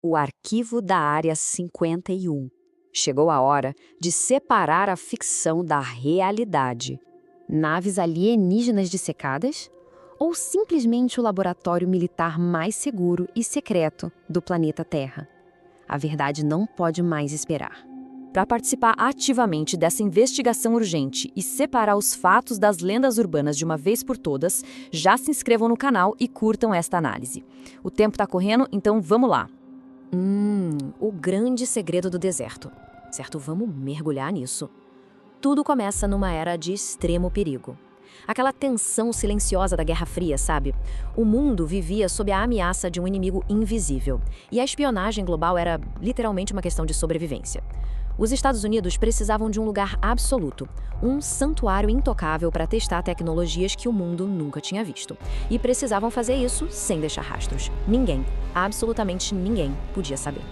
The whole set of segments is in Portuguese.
O arquivo da Área 51. Chegou a hora de separar a ficção da realidade. Naves alienígenas dissecadas? Ou simplesmente o laboratório militar mais seguro e secreto do planeta Terra? A verdade não pode mais esperar. Para participar ativamente dessa investigação urgente e separar os fatos das lendas urbanas de uma vez por todas, já se inscrevam no canal e curtam esta análise. O tempo está correndo, então vamos lá. O grande segredo do deserto. Certo, vamos mergulhar nisso. Tudo começa numa era de extremo perigo. Aquela tensão silenciosa da Guerra Fria, sabe? O mundo vivia sob a ameaça de um inimigo invisível. E a espionagem global era literalmente uma questão de sobrevivência. Os Estados Unidos precisavam de um lugar absoluto, um santuário intocável para testar tecnologias que o mundo nunca tinha visto. E precisavam fazer isso sem deixar rastros. Ninguém, absolutamente ninguém, podia saber.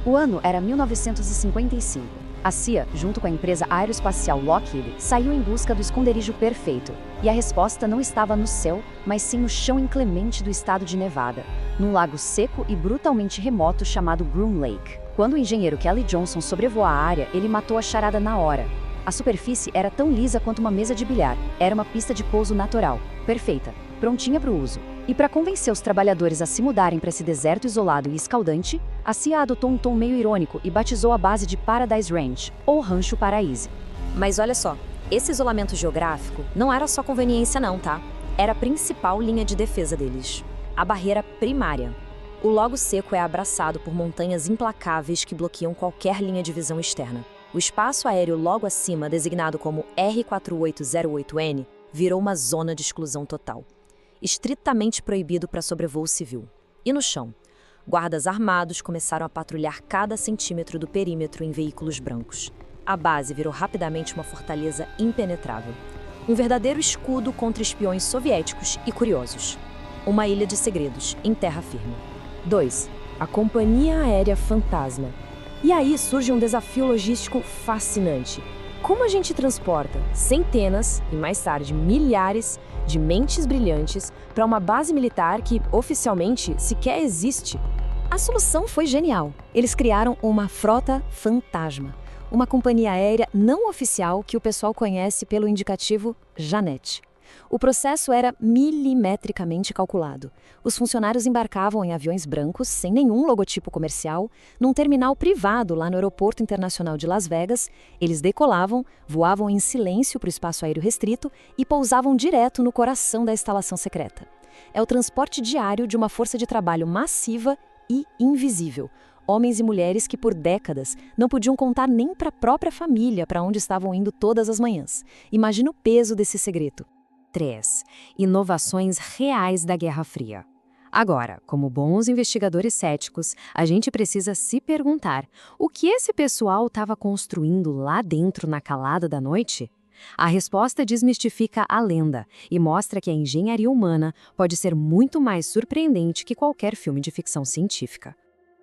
O ano era 1955. A CIA, junto com a empresa aeroespacial Lockheed, saiu em busca do esconderijo perfeito. E a resposta não estava no céu, mas sim no chão inclemente do estado de Nevada, num lago seco e brutalmente remoto chamado Groom Lake. Quando o engenheiro Kelly Johnson sobrevoou a área, ele matou a charada na hora. A superfície era tão lisa quanto uma mesa de bilhar. Era uma pista de pouso natural, perfeita, prontinha para o uso. E para convencer os trabalhadores a se mudarem para esse deserto isolado e escaldante, a CIA adotou um tom meio irônico e batizou a base de Paradise Ranch, ou Rancho Paraíso. Mas olha só, esse isolamento geográfico não era só conveniência não, tá? Era a principal linha de defesa deles. A barreira primária. O Lago Seco é abraçado por montanhas implacáveis que bloqueiam qualquer linha de visão externa. O espaço aéreo logo acima, designado como R4808N, virou uma zona de exclusão total. Estritamente proibido para sobrevoo civil. E no chão? Guardas armados começaram a patrulhar cada centímetro do perímetro em veículos brancos. A base virou rapidamente uma fortaleza impenetrável. Um verdadeiro escudo contra espiões soviéticos e curiosos. Uma ilha de segredos, em terra firme. 2. A Companhia Aérea Fantasma. E aí surge um desafio logístico fascinante. Como a gente transporta centenas, e mais tarde milhares, de mentes brilhantes para uma base militar que, oficialmente, sequer existe? A solução foi genial. Eles criaram uma frota fantasma. Uma companhia aérea não oficial que o pessoal conhece pelo indicativo Janet. O processo era milimetricamente calculado. Os funcionários embarcavam em aviões brancos, sem nenhum logotipo comercial, num terminal privado lá no Aeroporto Internacional de Las Vegas. Eles decolavam, voavam em silêncio para o espaço aéreo restrito e pousavam direto no coração da instalação secreta. É o transporte diário de uma força de trabalho massiva e invisível. Homens e mulheres que por décadas não podiam contar nem para a própria família para onde estavam indo todas as manhãs. Imagina o peso desse segredo. 3. Inovações reais da Guerra Fria. Agora, como bons investigadores céticos, a gente precisa se perguntar: o que esse pessoal estava construindo lá dentro na calada da noite? A resposta desmistifica a lenda e mostra que a engenharia humana pode ser muito mais surpreendente que qualquer filme de ficção científica.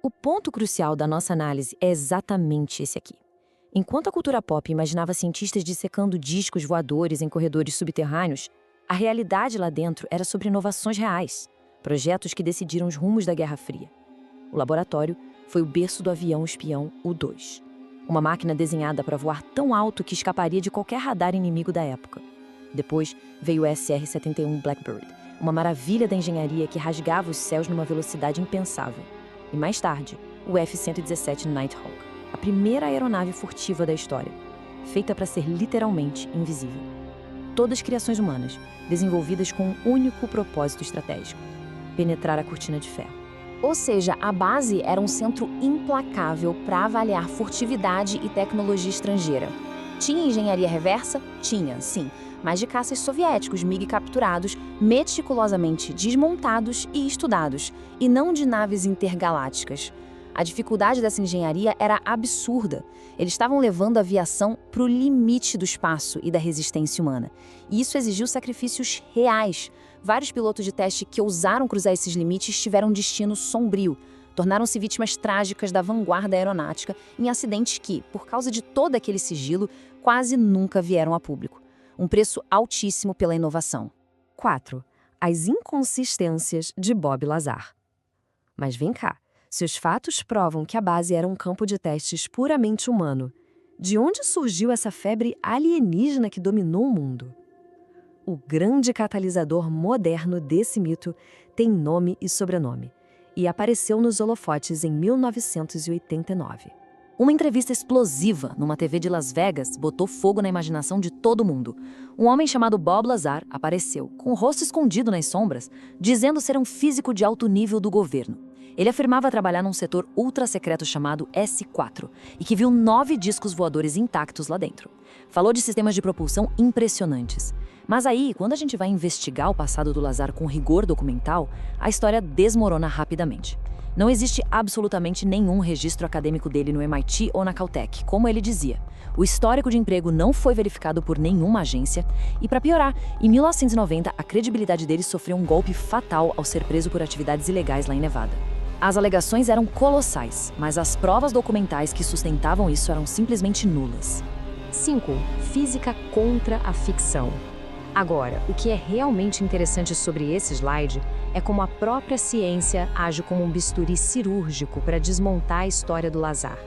O ponto crucial da nossa análise é exatamente esse aqui. Enquanto a cultura pop imaginava cientistas dissecando discos voadores em corredores subterrâneos, a realidade lá dentro era sobre inovações reais, projetos que decidiram os rumos da Guerra Fria. O laboratório foi o berço do avião espião U-2, uma máquina desenhada para voar tão alto que escaparia de qualquer radar inimigo da época. Depois veio o SR-71 Blackbird, uma maravilha da engenharia que rasgava os céus numa velocidade impensável. E mais tarde, o F-117 Nighthawk, a primeira aeronave furtiva da história, feita para ser literalmente invisível. Todas criações humanas, desenvolvidas com um único propósito estratégico: penetrar a cortina de ferro. Ou seja, a base era um centro implacável para avaliar furtividade e tecnologia estrangeira. Tinha engenharia reversa? Tinha, sim, mas de caças soviéticos MiG capturados, meticulosamente desmontados e estudados, e não de naves intergalácticas. A dificuldade dessa engenharia era absurda. Eles estavam levando a aviação para o limite do espaço e da resistência humana. E isso exigiu sacrifícios reais. Vários pilotos de teste que ousaram cruzar esses limites tiveram um destino sombrio. Tornaram-se vítimas trágicas da vanguarda aeronáutica em acidentes que, por causa de todo aquele sigilo, quase nunca vieram a público. Um preço altíssimo pela inovação. 4. As inconsistências de Bob Lazar. Mas vem cá, Se os fatos provam que a base era um campo de testes puramente humano, de onde surgiu essa febre alienígena que dominou o mundo? O grande catalisador moderno desse mito tem nome e sobrenome, e apareceu nos holofotes em 1989. Uma entrevista explosiva numa TV de Las Vegas botou fogo na imaginação de todo mundo. Um homem chamado Bob Lazar apareceu, com o rosto escondido nas sombras, dizendo ser um físico de alto nível do governo. Ele afirmava trabalhar num setor ultra-secreto chamado S4 e que viu 9 discos voadores intactos lá dentro. Falou de sistemas de propulsão impressionantes. Mas aí, quando a gente vai investigar o passado do Lazar com rigor documental, a história desmorona rapidamente. Não existe absolutamente nenhum registro acadêmico dele no MIT ou na Caltech, como ele dizia. O histórico de emprego não foi verificado por nenhuma agência e, para piorar, em 1990, a credibilidade dele sofreu um golpe fatal ao ser preso por atividades ilegais lá em Nevada. As alegações eram colossais, mas as provas documentais que sustentavam isso eram simplesmente nulas. 5. Física contra a ficção. Agora, o que é realmente interessante sobre esse slide é como a própria ciência age como um bisturi cirúrgico para desmontar a história do Lazar.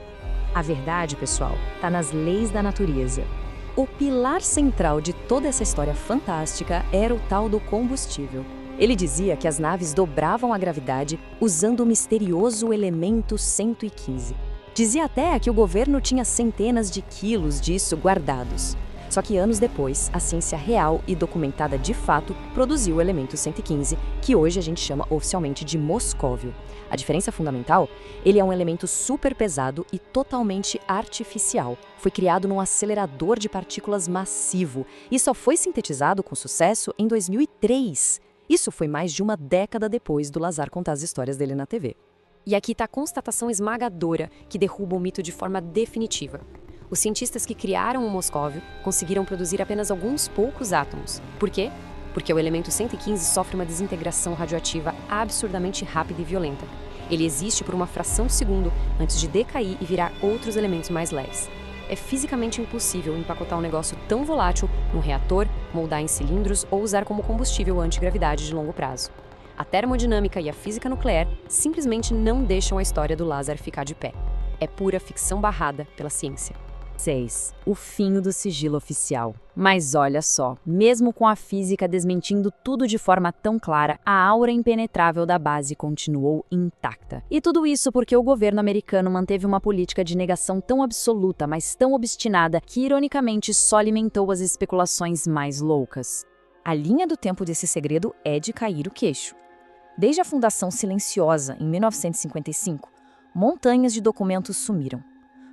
A verdade, pessoal, está nas leis da natureza. O pilar central de toda essa história fantástica era o tal do combustível. Ele dizia que as naves dobravam a gravidade usando o misterioso elemento 115. Dizia até que o governo tinha centenas de quilos disso guardados. Só que anos depois, a ciência real e documentada de fato produziu o elemento 115, que hoje a gente chama oficialmente de moscóvio. A diferença fundamental? Ele é um elemento super pesado e totalmente artificial. Foi criado num acelerador de partículas massivo e só foi sintetizado com sucesso em 2003. Isso foi mais de uma década depois do Lazar contar as histórias dele na TV. E aqui está a constatação esmagadora que derruba o mito de forma definitiva. Os cientistas que criaram o moscóvio conseguiram produzir apenas alguns poucos átomos. Por quê? Porque o elemento 115 sofre uma desintegração radioativa absurdamente rápida e violenta. Ele existe por uma fração de segundo antes de decair e virar outros elementos mais leves. É fisicamente impossível empacotar um negócio tão volátil num reator, moldar em cilindros ou usar como combustível antigravidade de longo prazo. A termodinâmica e a física nuclear simplesmente não deixam a história do Lazar ficar de pé. É pura ficção barrada pela ciência. 6. O fim do sigilo oficial. Mas olha só, mesmo com a física desmentindo tudo de forma tão clara, a aura impenetrável da base continuou intacta. E tudo isso porque o governo americano manteve uma política de negação tão absoluta, mas tão obstinada, que ironicamente só alimentou as especulações mais loucas. A linha do tempo desse segredo é de cair o queixo. Desde a fundação silenciosa, em 1955, montanhas de documentos sumiram.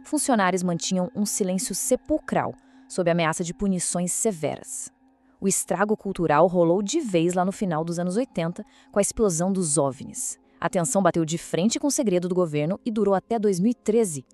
Funcionários mantinham um silêncio sepulcral, sob ameaça de punições severas. O estrago cultural rolou de vez lá no final dos anos 80, com a explosão dos OVNIs. A tensão bateu de frente com o segredo do governo e durou até 2013.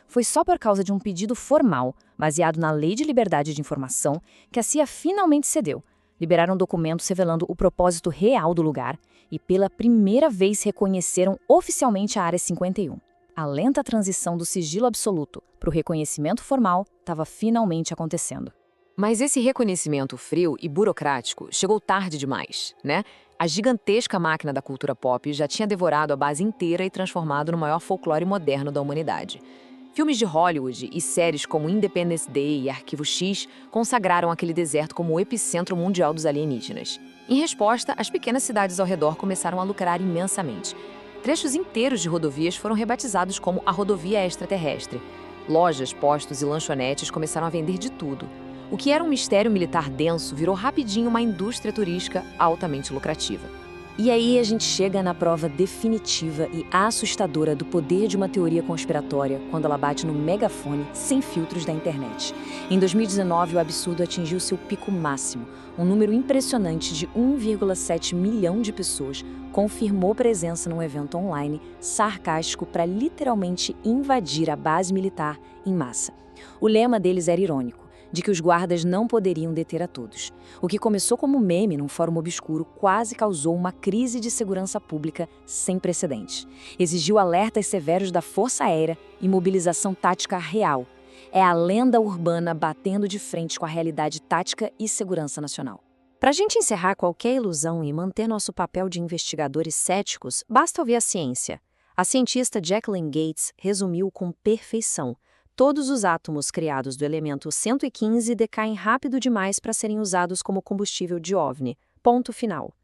Foi só por causa de um pedido formal, baseado na Lei de Liberdade de Informação, que a CIA finalmente cedeu. Liberaram documentos revelando o propósito real do lugar e, pela primeira vez, reconheceram oficialmente a Área 51. A lenta transição do sigilo absoluto para o reconhecimento formal estava finalmente acontecendo. Mas esse reconhecimento frio e burocrático chegou tarde demais, né? A gigantesca máquina da cultura pop já tinha devorado a base inteira e transformado no maior folclore moderno da humanidade. Filmes de Hollywood e séries como Independence Day e Arquivo X consagraram aquele deserto como o epicentro mundial dos alienígenas. Em resposta, as pequenas cidades ao redor começaram a lucrar imensamente. Trechos inteiros de rodovias foram rebatizados como a rodovia extraterrestre. Lojas, postos e lanchonetes começaram a vender de tudo. O que era um mistério militar denso virou rapidinho uma indústria turística altamente lucrativa. E aí a gente chega na prova definitiva e assustadora do poder de uma teoria conspiratória quando ela bate no megafone sem filtros da internet. Em 2019, o absurdo atingiu seu pico máximo. Um número impressionante de 1,7 milhão de pessoas confirmou presença num evento online sarcástico para literalmente invadir a base militar em massa. O lema deles era irônico, de que os guardas não poderiam deter a todos. O que começou como meme num fórum obscuro quase causou uma crise de segurança pública sem precedentes. Exigiu alertas severos da Força Aérea e mobilização tática real. É a lenda urbana batendo de frente com a realidade tática e segurança nacional. Para a gente encerrar qualquer ilusão e manter nosso papel de investigadores céticos, basta ouvir a ciência. A cientista Jacqueline Gates resumiu com perfeição: todos os átomos criados do elemento 115 decaem rápido demais para serem usados como combustível de OVNI. Ponto final.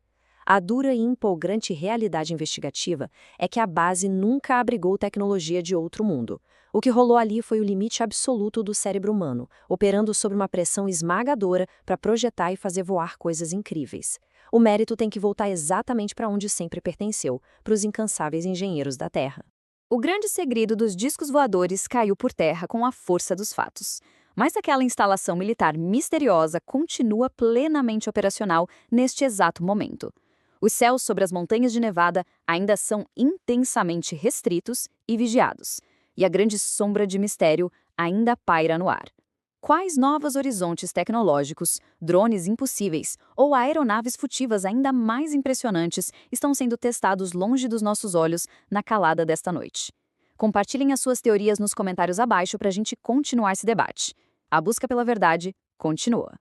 A dura e empolgante realidade investigativa é que a base nunca abrigou tecnologia de outro mundo. O que rolou ali foi o limite absoluto do cérebro humano, operando sob uma pressão esmagadora para projetar e fazer voar coisas incríveis. O mérito tem que voltar exatamente para onde sempre pertenceu, para os incansáveis engenheiros da Terra. O grande segredo dos discos voadores caiu por terra com a força dos fatos. Mas aquela instalação militar misteriosa continua plenamente operacional neste exato momento. Os céus sobre as montanhas de Nevada ainda são intensamente restritos e vigiados, e a grande sombra de mistério ainda paira no ar. Quais novos horizontes tecnológicos, drones impossíveis ou aeronaves furtivas ainda mais impressionantes estão sendo testados longe dos nossos olhos na calada desta noite? Compartilhem as suas teorias nos comentários abaixo para a gente continuar esse debate. A busca pela verdade continua.